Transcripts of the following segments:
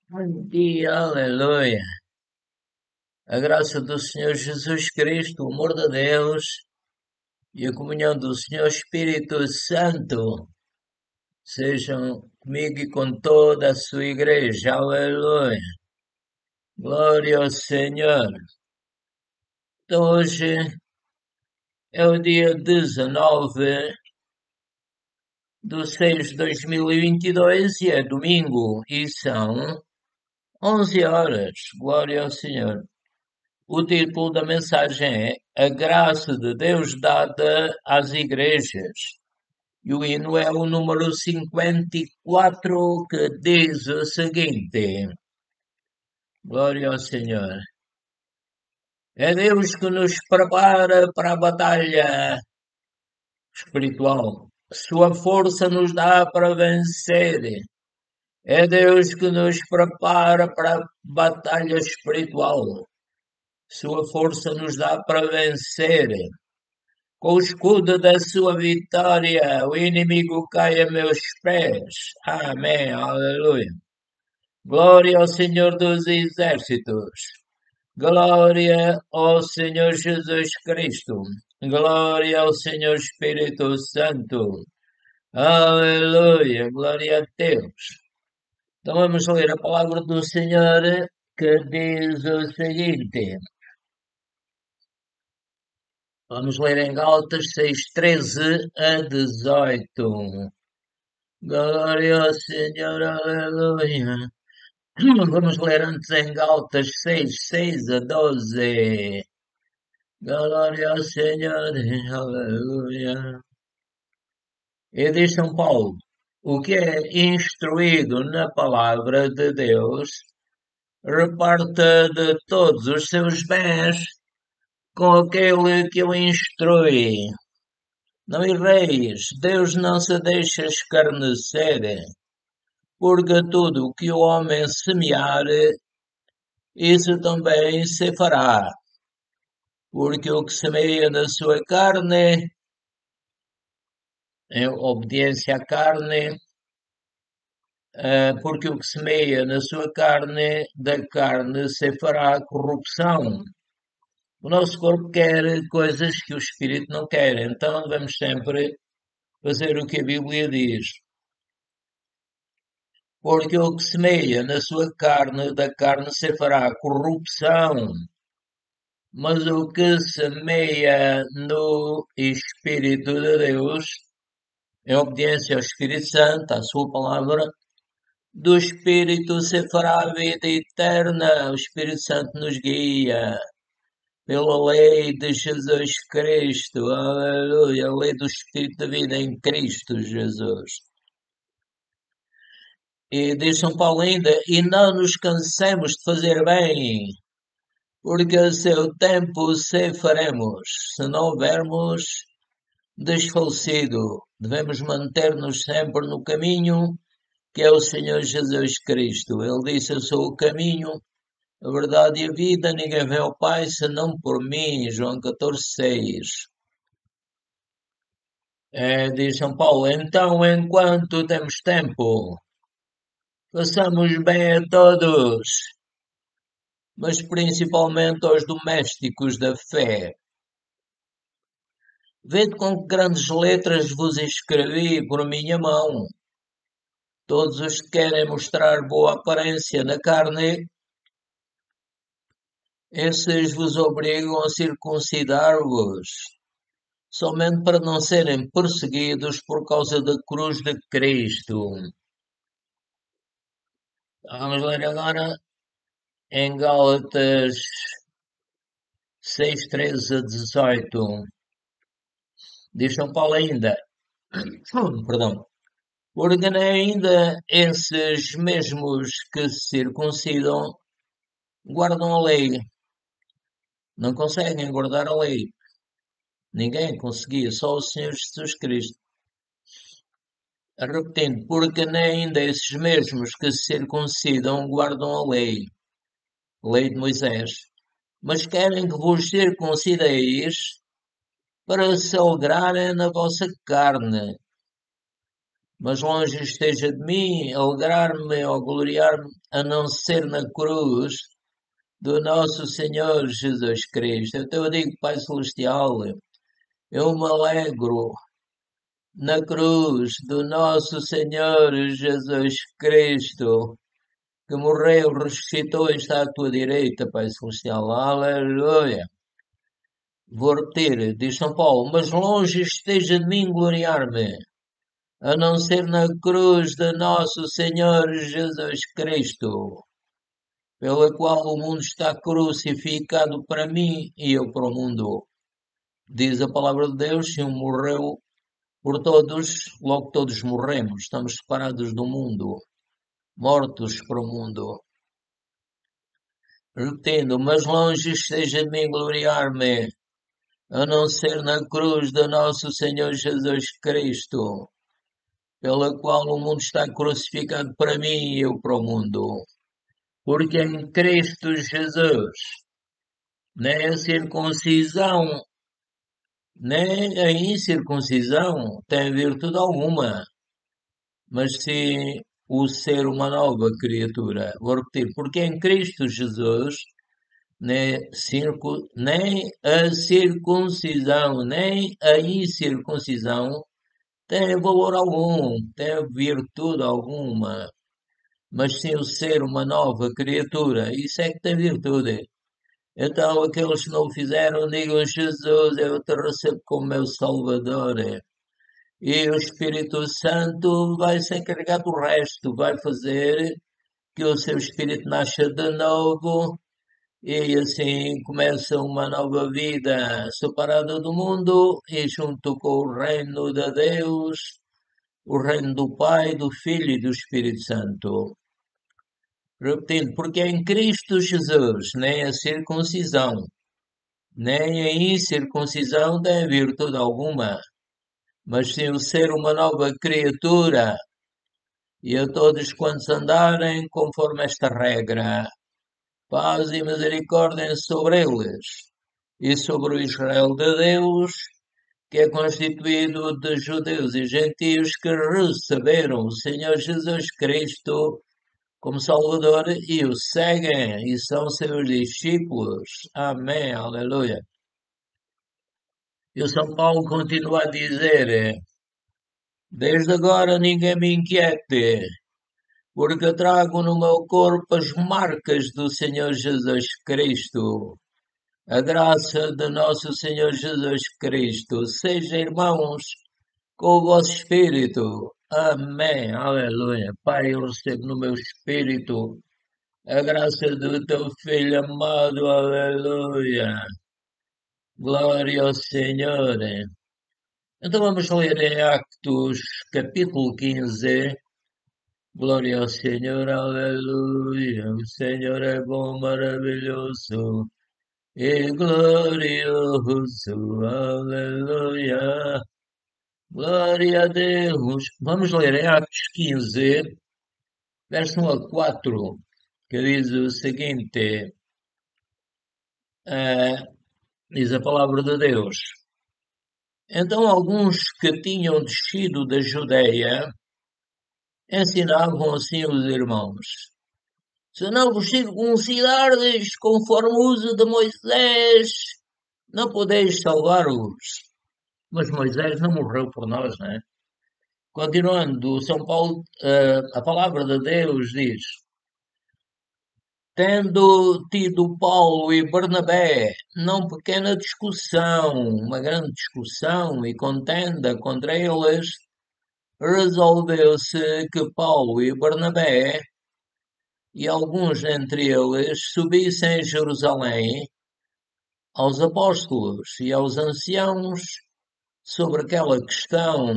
Bom dia, aleluia. A graça do Senhor Jesus Cristo, o amor de Deus e a comunhão do Senhor Espírito Santo sejam comigo e com toda a sua igreja, aleluia. Glória ao Senhor. Então, hoje é o dia 19 de 6 de 2022 e é domingo e são 11 horas. Glória ao Senhor. O título da mensagem é A Graça de Deus Dada às Igrejas. E o hino é o número 54, que diz o seguinte: Glória ao Senhor. É Deus que nos prepara para a batalha espiritual. Sua força nos dá para vencer. É Deus que nos prepara para a batalha espiritual. Sua força nos dá para vencer. Com o escudo da sua vitória, o inimigo cai a meus pés. Amém. Aleluia. Glória ao Senhor dos Exércitos. Glória ao Senhor Jesus Cristo. Glória ao Senhor Espírito Santo. Aleluia. Glória a Deus. Então vamos ler a palavra do Senhor, que diz o seguinte. Vamos ler em Gálatas 6:13 a 18. Glória ao Senhor, aleluia. Vamos ler antes em Gálatas 6:6 a 12. Glória ao Senhor, aleluia. E diz São Paulo: o que é instruído na palavra de Deus, reparta de todos os seus bens com aquele que o instrui. Não erreis, Deus não se deixa escarnecer, porque tudo o que o homem semear, isso também se fará. Porque o que semeia na sua carne, em obediência à carne, porque o que semeia na sua carne, da carne se fará corrupção. O nosso corpo quer coisas que o espírito não quer, então devemos sempre fazer o que a Bíblia diz. Porque o que semeia na sua carne, da carne se fará corrupção, mas o que semeia no Espírito de Deus, em obediência ao Espírito Santo, à sua palavra, do Espírito se fará a vida eterna. O Espírito Santo nos guia pela lei de Jesus Cristo, aleluia, a lei do Espírito da vida em Cristo Jesus. E diz São Paulo ainda, e não nos cansemos de fazer bem, porque a seu tempo ceifaremos, se não houvermos desfalecido. Devemos manter-nos sempre no caminho, que é o Senhor Jesus Cristo. Ele disse, eu sou o caminho, a verdade e a vida, ninguém vem ao Pai senão por mim. João 14:6. Diz São Paulo, então, enquanto temos tempo, façamos bem a todos, mas principalmente aos domésticos da fé. Vede com que grandes letras vos escrevi por minha mão. Todos os que querem mostrar boa aparência na carne, esses vos obrigam a circuncidar-vos, somente para não serem perseguidos por causa da cruz de Cristo. Vamos ler agora em Gálatas 6:13 a 18. Diz São Paulo ainda, perdão, porque nem ainda esses mesmos que se circuncidam guardam a lei. Não conseguem guardar a lei. Ninguém conseguia, só o Senhor Jesus Cristo. Repetindo, porque nem ainda esses mesmos que se circuncidam guardam a lei de Moisés, mas querem que vos circuncideis para se alegrarem na vossa carne. Mas longe esteja de mim alegrar-me ou gloriar-me, a não ser na cruz do nosso Senhor Jesus Cristo. Então eu digo, Pai Celestial, eu me alegro na cruz do nosso Senhor Jesus Cristo, que morreu, ressuscitou e está à tua direita, Pai Celestial. Aleluia. Vou repetir, diz São Paulo, mas longe esteja de mim gloriar-me, a não ser na cruz de nosso Senhor Jesus Cristo, pela qual o mundo está crucificado para mim e eu para o mundo. Diz a palavra de Deus, se um morreu por todos, logo todos morremos. Estamos separados do mundo, mortos para o mundo. Repetindo, mas longe esteja de mim gloriar-me, a não ser na cruz de nosso Senhor Jesus Cristo, pela qual o mundo está crucificado para mim e eu para o mundo. Porque em Cristo Jesus, nem a circuncisão, nem a incircuncisão tem virtude alguma, mas sim o ser uma nova criatura. Vou repetir, porque em Cristo Jesus, nem a circuncisão, nem a incircuncisão tem valor algum, tem virtude alguma, mas sim o ser uma nova criatura. Isso é que tem virtude. Então, aqueles que não o fizeram, digam: Jesus, eu te recebo como meu Salvador. E o Espírito Santo vai se encarregar do resto, vai fazer que o seu espírito nasça de novo e assim começa uma nova vida separada do mundo e junto com o reino de Deus, o reino do Pai, do Filho e do Espírito Santo. Repetindo, porque em Cristo Jesus nem a circuncisão, nem a incircuncisão tem virtude alguma, mas sim o ser uma nova criatura, e a todos quantos andarem conforme esta regra, paz e misericórdia sobre eles, e sobre o Israel de Deus, que é constituído de judeus e gentios que receberam o Senhor Jesus Cristo como Salvador e o seguem e são seus discípulos. Amém, aleluia. E o São Paulo continua a dizer, desde agora ninguém me inquiete, porque eu trago no meu corpo as marcas do Senhor Jesus Cristo. A graça de nosso Senhor Jesus Cristo seja, irmãos, com o vosso espírito. Amém. Aleluia. Pai, eu recebo no meu espírito a graça do teu Filho amado. Aleluia. Glória ao Senhor. Então vamos ler em Actos, capítulo 15. Glória ao Senhor, aleluia. O Senhor é bom, maravilhoso e glorioso, aleluia. Glória a Deus. Vamos ler em Atos 15, verso 1 a 4, que diz o seguinte: eh, diz a palavra de Deus. Então alguns que tinham descido da Judeia ensinavam assim os irmãos: se não vos circuncidardes conforme o uso de Moisés, não podeis salvar-vos. Mas Moisés não morreu por nós, não é? Continuando, São Paulo, a palavra de Deus diz: tendo tido Paulo e Barnabé não pequena discussão, uma grande discussão e contenda contra eles, resolveu-se que Paulo e Barnabé e alguns entre eles subissem a Jerusalém aos apóstolos e aos anciãos sobre aquela questão.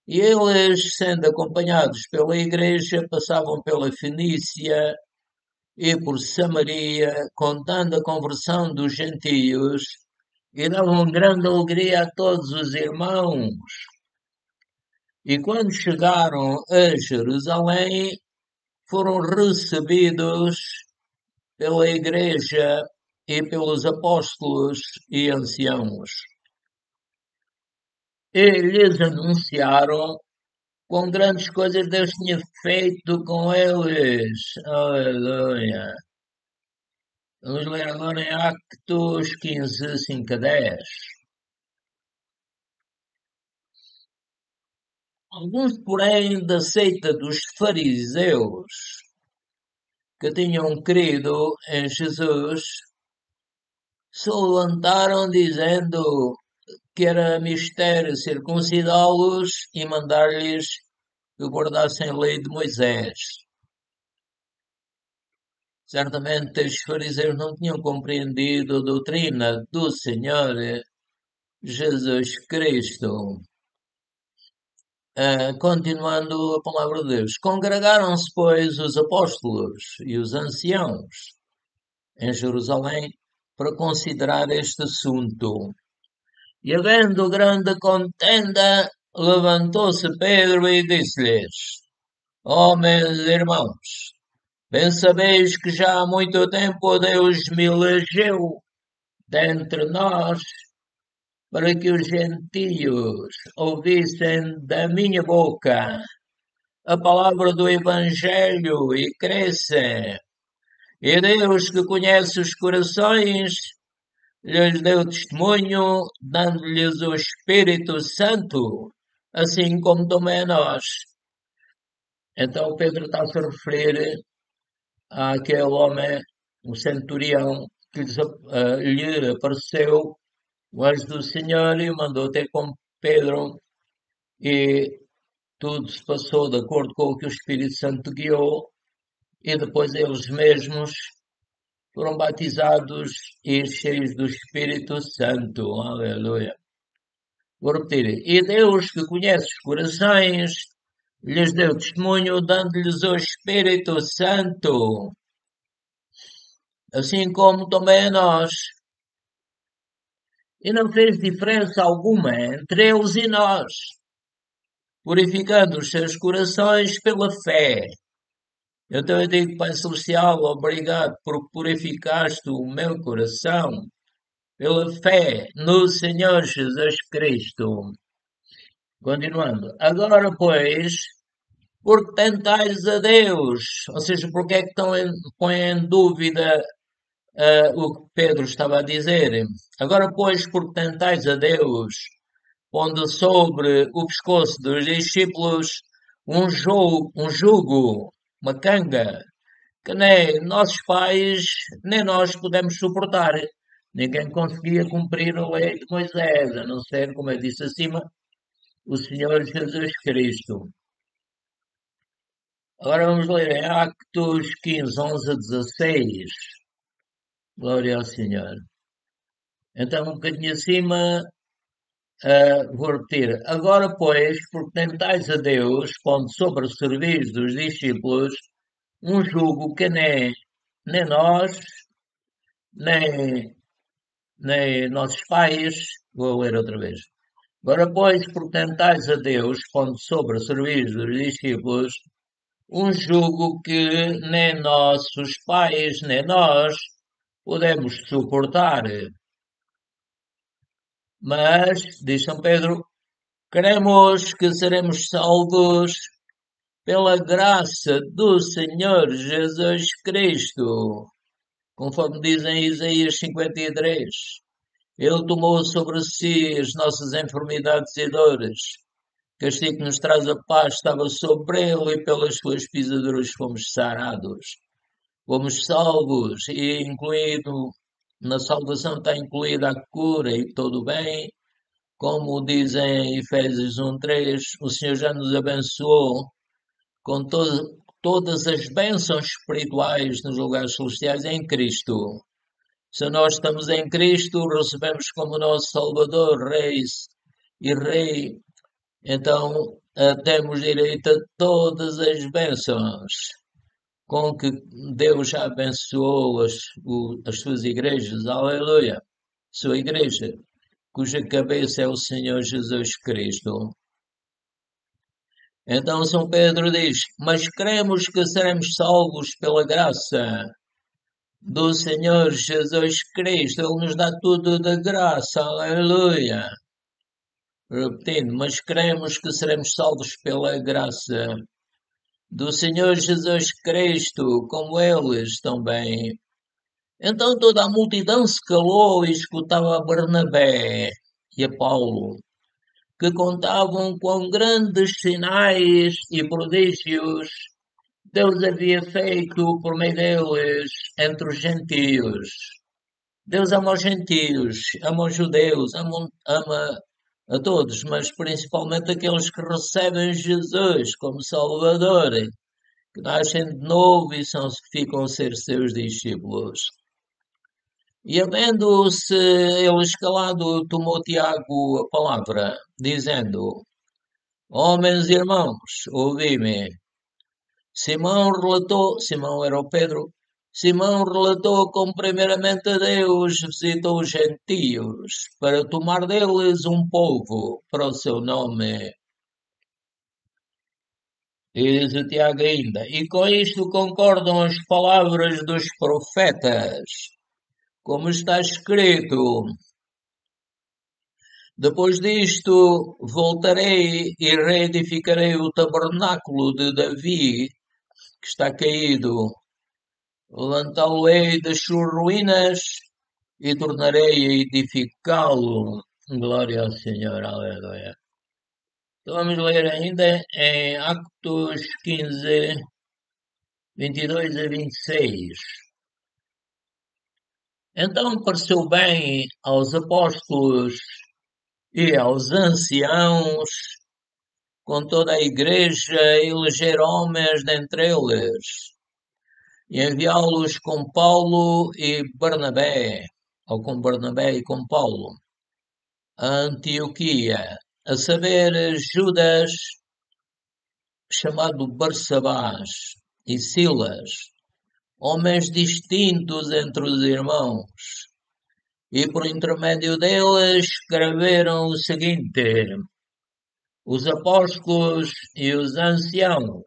E eles, sendo acompanhados pela igreja, passavam pela Fenícia e por Samaria, contando a conversão dos gentios, e davam grande alegria a todos os irmãos. E quando chegaram a Jerusalém, foram recebidos pela igreja e pelos apóstolos e anciãos. E lhes anunciaram quão grandes coisas Deus tinha feito com eles. Aleluia. Vamos ler agora em Atos 15, 5 a 10. Alguns, porém, da seita dos fariseus, que tinham crido em Jesus, se levantaram dizendo que era mistério circuncidá-los e mandar-lhes que guardassem a lei de Moisés. Certamente os fariseus não tinham compreendido a doutrina do Senhor Jesus Cristo. Continuando a palavra de Deus. Congregaram-se, pois, os apóstolos e os anciãos em Jerusalém para considerar este assunto. E havendo grande contenda, levantou-se Pedro e disse-lhes: Homens e irmãos, bem sabeis que já há muito tempo Deus me elegeu dentre nós para que os gentios ouvissem da minha boca a palavra do Evangelho e crescem. E Deus, que conhece os corações, lhes deu testemunho, dando-lhes o Espírito Santo, assim como também a nós. Então Pedro está a se referir àquele homem, o centurião, que lhe apareceu o anjo do Senhor e o mandou ter com Pedro, e tudo se passou de acordo com o que o Espírito Santo guiou, e depois eles mesmos foram batizados e cheios do Espírito Santo. Aleluia. Vou repetir. E Deus, que conhece os corações, lhes deu testemunho, dando-lhes o Espírito Santo, assim como também a nós. E não fez diferença alguma entre eles e nós, purificando os seus corações pela fé. Então eu digo, Pai Celestial, obrigado por purificaste o meu coração pela fé no Senhor Jesus Cristo. Continuando. Agora, pois, porque tentais a Deus, ou seja, porque é que põem em dúvida o que Pedro estava a dizer? Agora, pois, porque tentais a Deus, pondo sobre o pescoço dos discípulos um jugo, uma canga, que nem nossos pais, nem nós pudemos suportar. Ninguém conseguia cumprir a lei de Moisés, a não ser, como eu disse acima, o Senhor Jesus Cristo. Agora vamos ler em Atos 15, 11 a 16. Glória ao Senhor. Então, um bocadinho acima, vou repetir. Agora, pois, porque tentais a Deus, pondo sobre o serviço dos discípulos um jugo que nem nós, nem nossos pais, vou ler outra vez. Agora, pois, porque tentais a Deus, pondo sobre o serviço dos discípulos um jugo que nem nossos pais, nem nós podemos suportar. Mas, diz São Pedro, cremos que seremos salvos pela graça do Senhor Jesus Cristo, conforme diz em Isaías 53. Ele tomou sobre si as nossas enfermidades e dores. O castigo que nos traz a paz estava sobre ele e pelas suas pisaduras fomos sarados. Fomos salvos e incluído, na salvação está incluída a cura e todo o bem. Como diz em Efésios 1:3, o Senhor já nos abençoou com todas as bênçãos espirituais nos lugares celestiais em Cristo. Se nós estamos em Cristo, recebemos como nosso Salvador, e Rei, então temos direito a todas as bênçãos com que Deus já abençoou as suas igrejas. Aleluia! Sua igreja, cuja cabeça é o Senhor Jesus Cristo. Então São Pedro diz, mas cremos que seremos salvos pela graça do Senhor Jesus Cristo. Ele nos dá tudo de graça, aleluia. Repetindo, mas cremos que seremos salvos pela graça do Senhor Jesus Cristo, como eles também. Então toda a multidão se calou e escutava a Barnabé e a Paulo, que contavam quão grandes sinais e prodígios Deus havia feito por meio deles entre os gentios. Deus ama os gentios, ama os judeus, ama a todos, mas principalmente aqueles que recebem Jesus como Salvador, que nascem de novo e ficam a ser seus discípulos. E havendo-se ele escalado, tomou Tiago a palavra, dizendo: Homens e irmãos, ouvi-me. Simão era o Pedro, Simão relatou como primeiramente Deus visitou os gentios para tomar deles um povo para o seu nome. Diz o Tiago ainda, e com isto concordam as palavras dos profetas, como está escrito. Depois disto, voltarei e reedificarei o tabernáculo de Davi, que está caído. Levantá-lo-ei das suas ruínas e tornarei a edificá-lo. Glória ao Senhor, aleluia. Então vamos ler ainda em Atos 15, 22 a 26. Então pareceu bem aos apóstolos e aos anciãos, com toda a igreja, eleger homens dentre eles, e enviá-los com Paulo e Barnabé, ou com Barnabé e com Paulo, a Antioquia, a saber, Judas, chamado Barsabás, e Silas, homens distintos entre os irmãos, e por intermédio deles escreveram o seguinte: os apóstolos e os anciãos,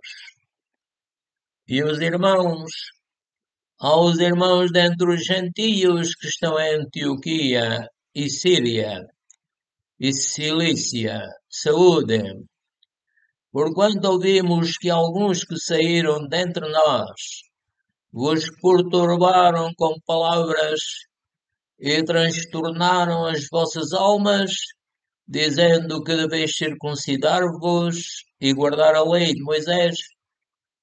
e os irmãos, aos irmãos dentre os gentios que estão em Antioquia e Síria e Cilícia, saúde. Porquanto ouvimos que alguns que saíram dentre nós vos perturbaram com palavras e transtornaram as vossas almas, dizendo que deveis circuncidar-vos e guardar a lei de Moisés,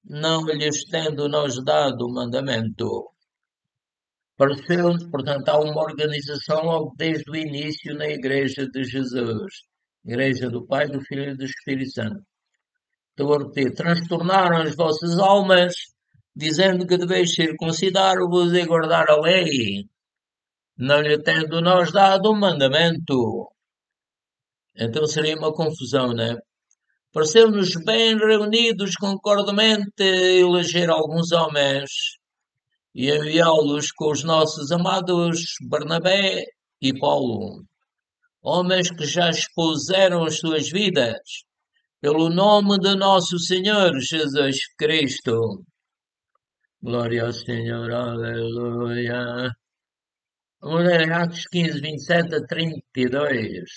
não lhes tendo nós dado o mandamento. Pareceu-nos, portanto, há uma organização logo desde o início na Igreja de Jesus, Igreja do Pai, do Filho e do Espírito Santo. Estou a repetir, transtornaram as vossas almas, dizendo que deveis circuncidar-vos e guardar a lei, não lhe tendo nós dado o mandamento. Então seria uma confusão, né? Pareceu-nos bem reunidos concordemente eleger alguns homens e enviá-los com os nossos amados Barnabé e Paulo, homens que já expuseram as suas vidas pelo nome de nosso Senhor Jesus Cristo. Glória ao Senhor, aleluia. Vamos ler em Atos 15, 27 a 32.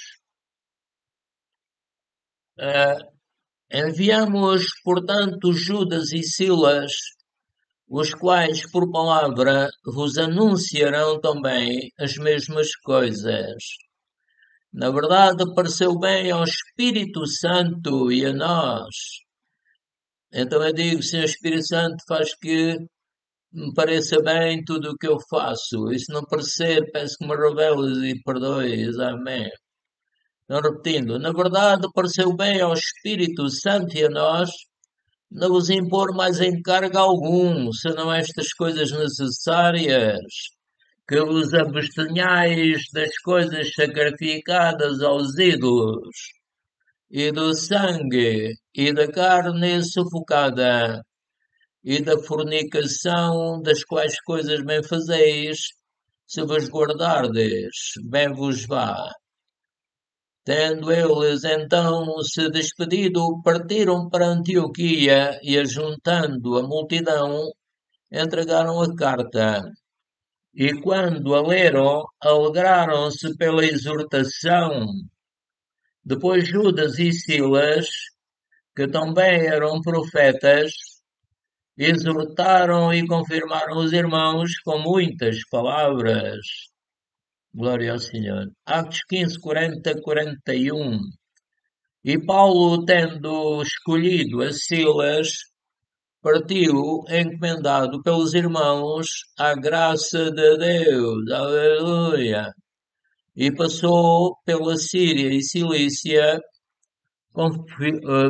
Enviamos, portanto, Judas e Silas, os quais, por palavra, vos anunciarão também as mesmas coisas. Na verdade, pareceu bem ao Espírito Santo e a nós. Então eu digo, Senhor Espírito Santo, faz que me pareça bem tudo o que eu faço. E se não parecer, peço que me reveles e perdoes. Amém. Então, repetindo, na verdade, pareceu bem ao Espírito Santo e a nós não vos impor mais encargo algum, senão estas coisas necessárias, que vos abstenhais das coisas sacrificadas aos ídolos, e do sangue, e da carne sufocada, e da fornicação, das quais coisas bem fazeis, se vos guardardes, bem vos vá. Tendo eles então se despedido, partiram para Antioquia e, ajuntando a multidão, entregaram a carta. E quando a leram, alegraram-se pela exortação Depois Judas e Silas, que também eram profetas, exortaram e confirmaram os irmãos com muitas palavras. Glória ao Senhor. Atos 15, 40, 41. E Paulo, tendo escolhido a Silas, partiu encomendado pelos irmãos à graça de Deus. Aleluia! E passou pela Síria e Cilícia,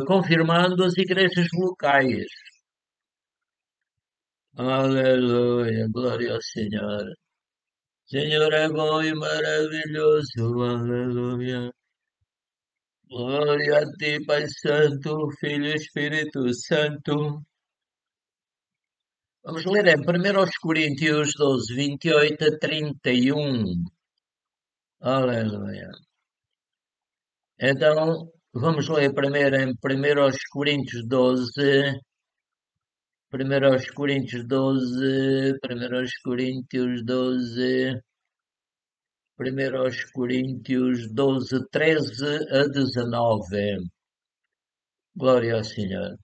confirmando as igrejas locais. Aleluia! Glória ao Senhor. Senhor é bom e maravilhoso. Aleluia! Glória a ti, Pai Santo, Filho e Espírito Santo. Vamos ler em 1 Coríntios 12, 28 a 31. Aleluia. Então, vamos ler primeiro em 1 Coríntios 12, 1 Coríntios 12, 1 Coríntios 12, 1 Coríntios 12, 13 a 19. Glória ao Senhor.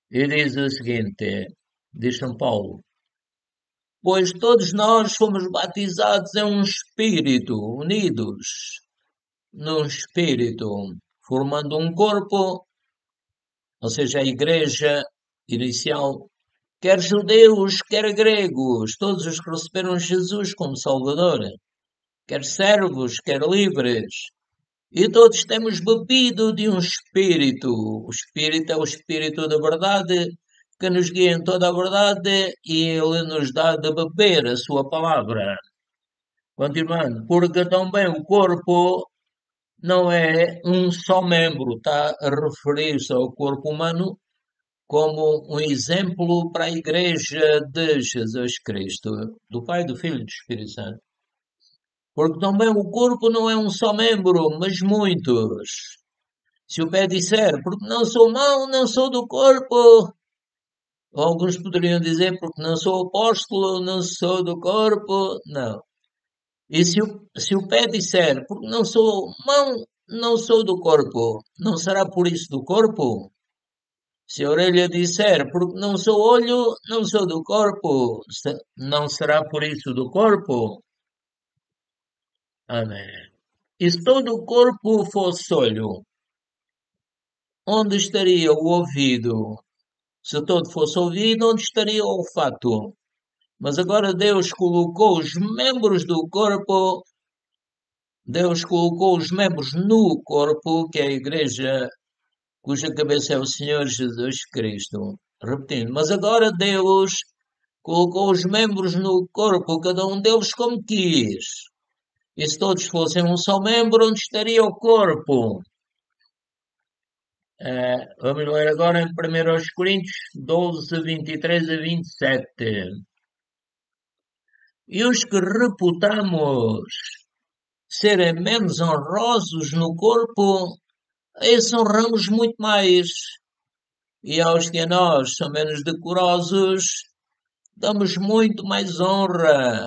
E diz o seguinte, diz São Paulo, pois todos nós fomos batizados em um Espírito, unidos num Espírito, formando um corpo, ou seja, a Igreja inicial, quer judeus, quer gregos, todos os que receberam Jesus como Salvador, quer servos, quer livres, e todos temos bebido de um Espírito. O Espírito é o Espírito da verdade, que nos guia em toda a verdade, e Ele nos dá de beber a Sua palavra. Continuando, porque também o corpo não é um só membro, está a referir-se ao corpo humano como um exemplo para a Igreja de Jesus Cristo, do Pai, do Filho e do Espírito Santo. Porque também o corpo não é um só membro, mas muitos. Se o pé disser, porque não sou mão, não sou do corpo, alguns poderiam dizer, porque não sou apóstolo, não sou do corpo, não. E se o pé disser, porque não sou mão, não sou do corpo, não será por isso do corpo? Se a orelha disser, porque não sou olho, não sou do corpo, não será por isso do corpo? Amém. E se todo o corpo fosse olho, onde estaria o ouvido? Se todo fosse ouvido, onde estaria o olfato? Mas agora Deus colocou os membros no corpo, que é a Igreja, cuja cabeça é o Senhor Jesus Cristo. Repetindo, mas agora Deus colocou os membros no corpo, cada um deles como quis. E se todos fossem um só membro, onde estaria o corpo? Vamos ler agora em 1 Coríntios 12, 23 a 27. E os que reputamos serem menos honrosos no corpo, a esses honramos muito mais. E aos que a nós são menos decorosos, damos muito mais honra,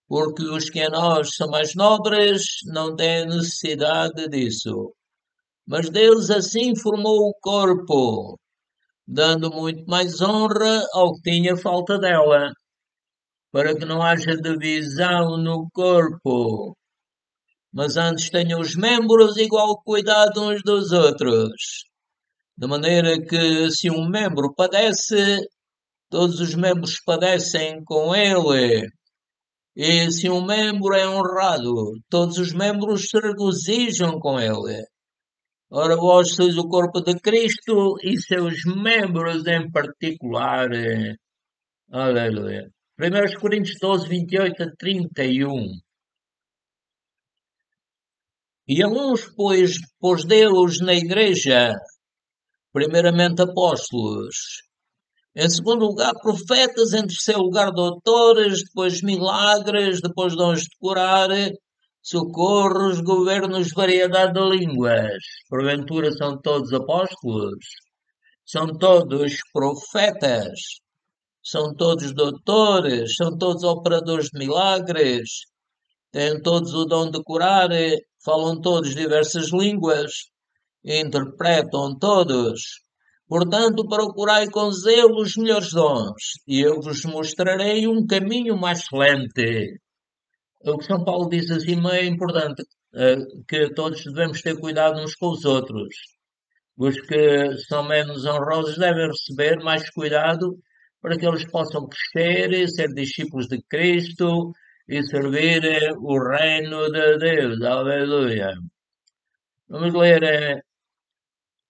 porque os que a nós são mais nobres não têm necessidade disso. Mas Deus assim formou o corpo, dando muito mais honra ao que tinha falta dela, para que não haja divisão no corpo, mas antes tenham os membros igual cuidado uns dos outros. De maneira que se um membro padece, todos os membros padecem com ele. E se um membro é honrado, todos os membros se regozijam com ele. Ora, vós sois o corpo de Cristo e seus membros em particular. Aleluia. 1 Coríntios 12, 28 a 31. E a uns pôs Deus na igreja, primeiramente apóstolos, em segundo lugar profetas, em terceiro lugar doutores, depois milagres, depois dons de curar, socorros, governos, variedade de línguas. Porventura são todos apóstolos? São todos profetas? São todos doutores? São todos operadores de milagres? têm todos o dom de curar, falam todos diversas línguas, interpretam todos. Portanto, procurai com zelo os melhores dons, e eu vos mostrarei um caminho mais excelente. O que São Paulo diz acima é importante, que todos devemos ter cuidado uns com os outros. Os que são menos honrosos devem receber mais cuidado para que eles possam crescer e ser discípulos de Cristo e servir o reino de Deus. Aleluia. Vamos ler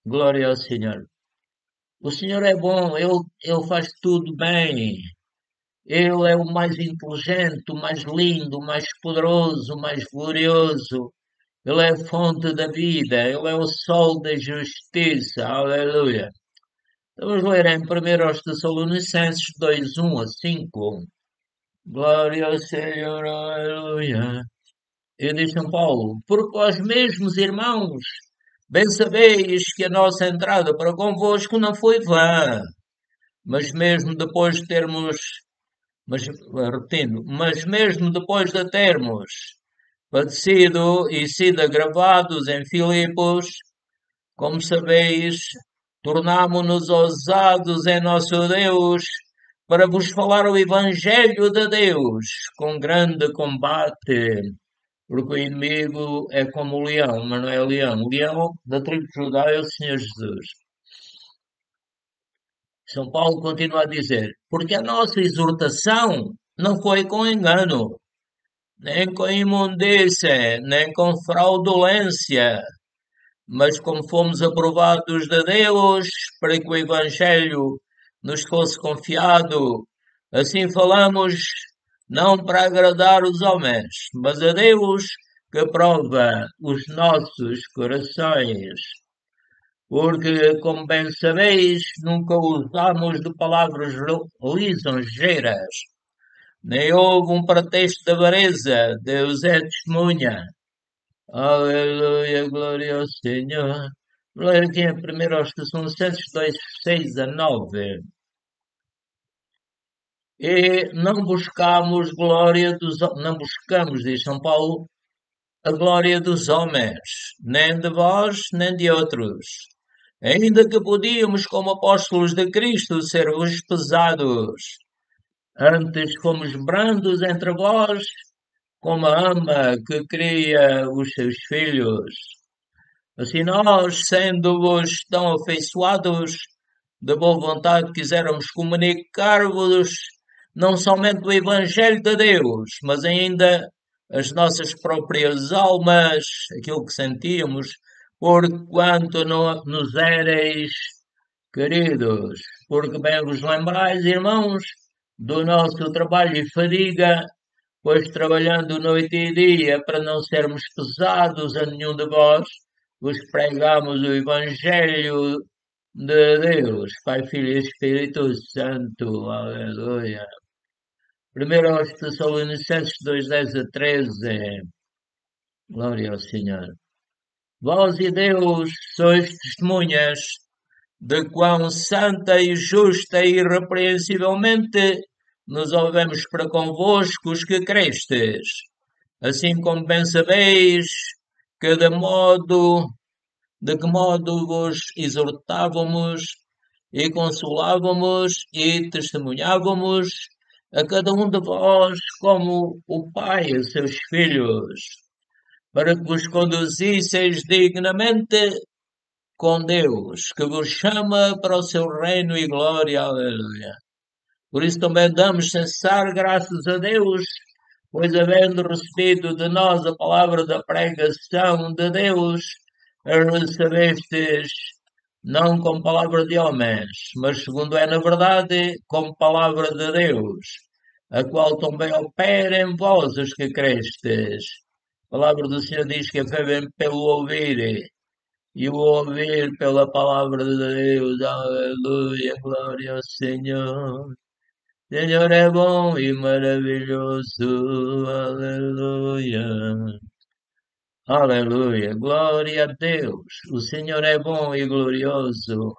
Glória ao Senhor. O Senhor é bom, ele faz tudo bem. Ele é o mais inteligente, o mais lindo, o mais poderoso, o mais glorioso. Ele é a fonte da vida, Ele é o sol da justiça. Aleluia. Vamos ler em 1 Tessalonicenses 2, 1 a 5. Glória ao Senhor, aleluia. E diz São Paulo, porque vós mesmos, irmãos, bem sabeis que a nossa entrada para convosco não foi vã, mas mesmo depois de termos, repetindo, mas mesmo depois de termos padecido e sido agravados em Filipos, como sabeis, tornámo-nos ousados em nosso Deus para vos falar o Evangelho de Deus com grande combate, porque o inimigo é como o leão, mas não é leão. O leão da tribo de Judá é o Senhor Jesus. São Paulo continua a dizer, porque a nossa exortação não foi com engano, nem com imundícia, nem com fraudulência, mas como fomos aprovados de Deus para que o Evangelho nos fosse confiado, assim falamos, não para agradar os homens, mas a Deus que prova os nossos corações. Porque, como bem sabeis, nunca usamos de palavras lisonjeiras, nem houve um pretexto de avareza, Deus é testemunha. Aleluia, glória ao Senhor. Glória aqui em 1 Tessalonicenses 2, 6 a 9. E não buscamos não buscamos, diz São Paulo, a glória dos homens, nem de vós, nem de outros. Ainda que podíamos, como apóstolos de Cristo, ser-vos pesados. Antes fomos brandos entre vós, como a ama que cria os seus filhos. Assim nós, sendo-vos tão afeiçoados, de boa vontade quiséramos comunicar-vos não somente o Evangelho de Deus, mas ainda as nossas próprias almas, aquilo que sentíamos, porquanto nos éreis queridos. Porque bem vos lembrais, irmãos, do nosso trabalho e fadiga, pois trabalhando noite e dia para não sermos pesados a nenhum de vós, vos pregamos o Evangelho de Deus, Pai, Filho e Espírito Santo. Aleluia. Primeiro aos Tessalonicenses 2, 10 a 13. Glória ao Senhor. Vós e Deus sois testemunhas de quão santa e justa e irrepreensivelmente nos houvemos para convosco os que crestes, assim como bem sabeis que de que modo vos exortávamos e consolávamos e testemunhávamos a cada um de vós como o Pai a seus filhos, para que vos conduzisseis dignamente com Deus, que vos chama para o seu reino e glória. Aleluia. Por isso também damos cessar graças a Deus, pois havendo recebido de nós a palavra da pregação de Deus, a recebestes não como palavra de homens, mas segundo é na verdade, como palavra de Deus, a qual também opera em vós os que crestes. A palavra do Senhor diz que a fé vem pelo ouvir, e o ouvir pela palavra de Deus. Aleluia, glória ao Senhor. Senhor é bom e maravilhoso. Aleluia. Aleluia. Glória a Deus. O Senhor é bom e glorioso. O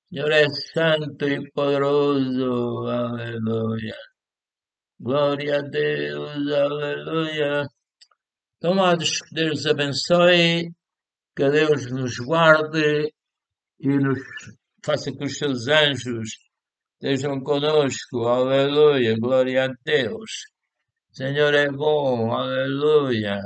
Senhor é santo e poderoso. Aleluia. Glória a Deus. Aleluia. Tomados, que Deus abençoe, que Deus nos guarde e nos faça que os seus anjos estejam conosco. Aleluia, glória a Deus. Senhor é bom, aleluia.